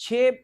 6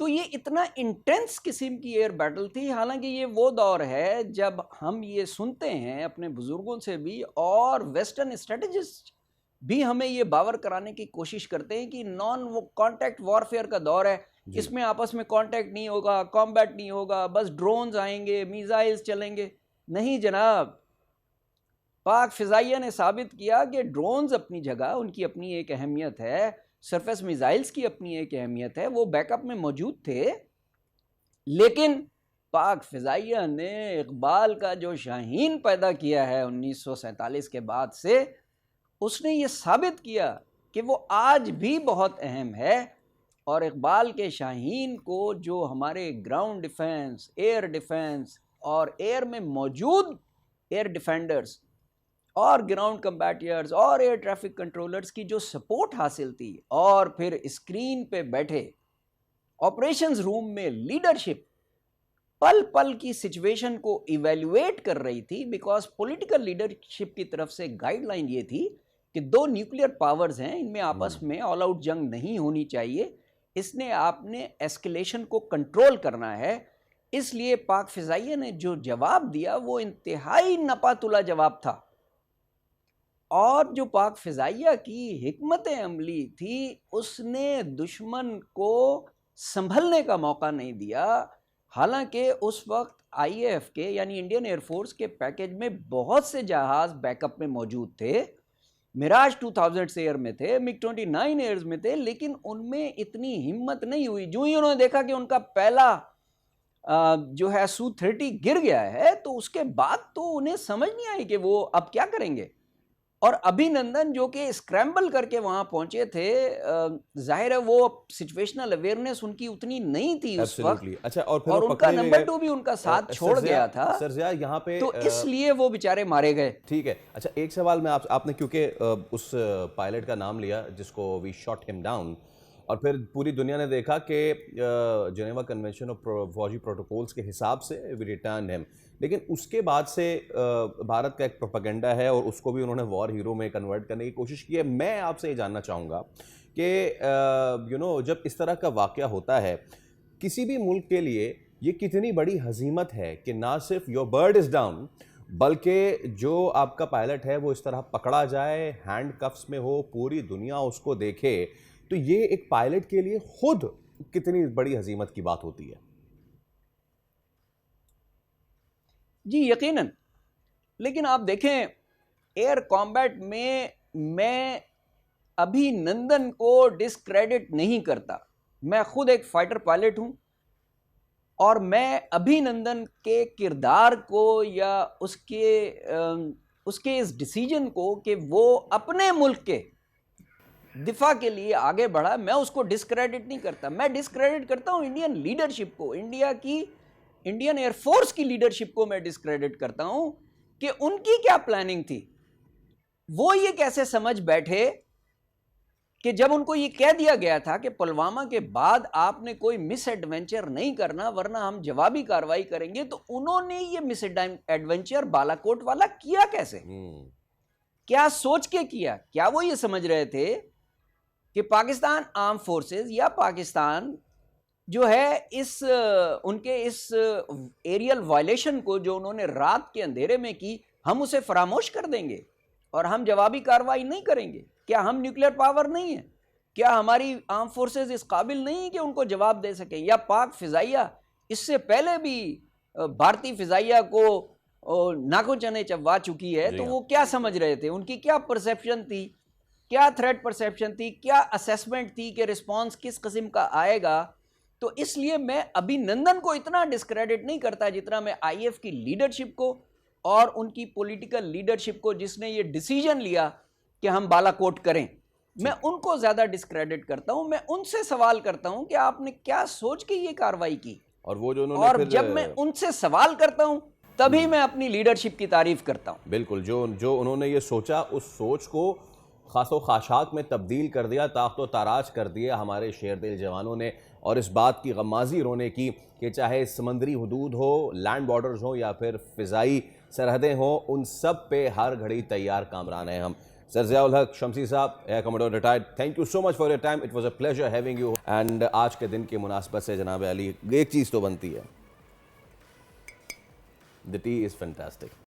تو یہ اتنا انٹینس قسم کی ایئر بیٹل تھی. حالانکہ یہ وہ دور ہے جب ہم یہ سنتے ہیں اپنے بزرگوں سے بھی, اور ویسٹرن اسٹریٹجسٹ بھی ہمیں یہ باور کرانے کی کوشش کرتے ہیں کہ نان وہ کانٹیکٹ وارفیئر کا دور ہے, اس میں آپس میں کانٹیکٹ نہیں ہوگا, کامبیٹ نہیں ہوگا, بس ڈرونز آئیں گے, میزائلز چلیں گے. نہیں جناب, پاک فضائیہ نے ثابت کیا کہ ڈرونز اپنی جگہ, ان کی اپنی ایک اہمیت ہے, سرفیس میزائلز کی اپنی ایک اہمیت ہے, وہ بیک اپ میں موجود تھے. لیکن پاک فضائیہ نے اقبال کا جو شاہین پیدا کیا ہے 1947 کے بعد سے, اس نے یہ ثابت کیا کہ وہ آج بھی بہت اہم ہے. اور اقبال کے شاہین کو جو ہمارے گراؤنڈ ڈیفنس, ایئر ڈیفنس اور ایئر میں موجود ایئر ڈیفینڈرز اور گراؤنڈ کمبیٹیئرز اور ایئر ٹریفک کنٹرولرز کی جو سپورٹ حاصل تھی, اور پھر اسکرین پہ بیٹھے آپریشنز روم میں لیڈرشپ پل پل کی سچویشن کو ایویلویٹ کر رہی تھی, بیکاز پولیٹیکل لیڈرشپ کی طرف سے گائیڈ لائن یہ تھی کہ دو نیوکلیئر پاورز ہیں, ان میں آپس میں آل آؤٹ جنگ نہیں ہونی چاہیے, اس نے آپ نے ایسکیلیشن کو کنٹرول کرنا ہے. اس لیے پاک فضائیہ نے جو جواب دیا وہ انتہائی نپا تلا جواب تھا, اور جو پاک فضائیہ کی حکمت عملی تھی اس نے دشمن کو سنبھلنے کا موقع نہیں دیا. حالانکہ اس وقت آئی اے ایف کے یعنی انڈین ایئر فورس کے پیکج میں بہت سے جہاز بیک اپ میں موجود تھے, میراج 2000 ایئر میں تھے, مگ 29 ایئرز میں تھے, لیکن ان میں اتنی ہمت نہیں ہوئی. جو ہی انہوں نے دیکھا کہ ان کا پہلا جو ہے سو 30 گر گیا ہے, تو اس کے بعد تو انہیں سمجھ نہیں آئی کہ وہ اب کیا کریں گے. اور ابھی نندن جو کہ اسکریمبل کر کے وہاں پہنچے تھے, ظاہر ہے وہ سچویشنل اویئرنیس ان کی اتنی نہیں تھی اس وقت, اچھا, اور ان کا نمبر 2 بھی ان کا ساتھ چھوڑ گیا تھا, سر ضیاء یہاں پہ تو اس لیے وہ بیچارے مارے گئے. ٹھیک ہے. اچھا, ایک سوال میں آپ نے کیونکہ اس پائلٹ کا نام لیا جس کو وی شاٹ ہم ڈاؤن, اور پھر پوری دنیا نے دیکھا کہ جنیوا کنونشن اور فوجی پروٹوکولز کے حساب سے وی ریٹرن ہم, لیکن اس کے بعد سے بھارت کا ایک پروپیگنڈا ہے اور اس کو بھی انہوں نے وار ہیرو میں کنورٹ کرنے کی کوشش کی ہے. میں آپ سے یہ جاننا چاہوں گا کہ جب اس طرح کا واقعہ ہوتا ہے کسی بھی ملک کے لیے, یہ کتنی بڑی ہزیمت ہے کہ نہ صرف یور برڈ از ڈاؤن, بلکہ جو آپ کا پائلٹ ہے وہ اس طرح پکڑا جائے, ہینڈ کفس میں ہو, پوری دنیا اس کو دیکھے, تو یہ ایک پائلٹ کے لیے خود کتنی بڑی ہزیمت کی بات ہوتی ہے. جی یقیناً, لیکن آپ دیکھیں ایئر کامبیٹ میں ابھی نندن کو ڈسکریڈٹ نہیں کرتا. میں خود ایک فائٹر پائلٹ ہوں, اور میں ابھی نندن کے کردار کو یا اس کے اس ڈیسیجن کو کہ وہ اپنے ملک کے دفاع کے لیے آگے بڑھا, میں اس کو ڈسکریڈٹ نہیں کرتا. میں ڈسکریڈٹ کرتا ہوں انڈین لیڈرشپ کو, انڈین ایئر فورس کی لیڈرشپ کو میں ڈسکریڈٹ کرتا ہوں کہ ان کی کیا پلاننگ تھی. وہ یہ کیسے سمجھ بیٹھے کہ جب ان کو یہ کہہ دیا گیا تھا کہ پلوامہ کے بعد آپ نے کوئی مس ایڈونچر نہیں کرنا ورنہ ہم جوابی کارروائی کریں گے, تو انہوں نے یہ مس ایڈونچر بالا کوٹ والا کیا کیسے, کیا سوچ کے کیا؟ کیا وہ یہ سمجھ رہے تھے کہ پاکستان آرم فورسز یا پاکستان جو ہے ان کے اس ایریل وائلیشن کو جو انہوں نے رات کے اندھیرے میں کی, ہم اسے فراموش کر دیں گے اور ہم جوابی کارروائی نہیں کریں گے؟ کیا ہم نیوکلیئر پاور نہیں ہیں؟ کیا ہماری آرم فورسز اس قابل نہیں کہ ان کو جواب دے سکیں؟ یا پاک فضائیہ اس سے پہلے بھی بھارتی فضائیہ کو ناکو چنے چبوا چکی ہے, تو وہ کیا سمجھ رہے تھے؟ ان کی کیا پرسیپشن تھی, کیا تھریٹ پرسیپشن تھی, کیا اسیسمنٹ تھی کہ رسپانس کس قسم کا آئے گا؟ تو اس لیے میں ابھی نندن کو اتنا ڈسکریڈٹ نہیں کرتا جتنا میں آئی ایف کی لیڈرشپ کو اور ان کی پولیٹیکل لیڈرشپ کو جس نے یہ ڈیسیجن لیا کہ ہم بالا کوٹ کریں, میں ان کو زیادہ ڈسکریڈٹ کرتا ہوں. میں ان سے سوال کرتا ہوں کہ آپ نے کیا سوچ کے یہ کارروائی کی, اور وہ جو انہوں نے جب میں ان سے سوال کرتا ہوں تبھی میں اپنی لیڈرشپ کی تعریف کرتا ہوں. بالکل, جو انہوں نے یہ سوچا اس سوچ کو خاص و خاشاک میں تبدیل کر دیا, تاخت و تاراج کر دیا ہمارے شیر دل جوانوں نے, اور اس بات کی غمازی انہوں نے کی کہ چاہے سمندری حدود ہو, لینڈ بارڈرز ہوں یا پھر فضائی سرحدیں ہوں, ان سب پہ ہر گھڑی تیار کامران ہیں ہم. سر ضیاء الحق شمسی صاحب, air commodore retired, thank you so much for your time. It was a pleasure having you. And آج کے دن کی مناسبت سے جناب علی ایک چیز تو بنتی ہے, the tea is fantastic.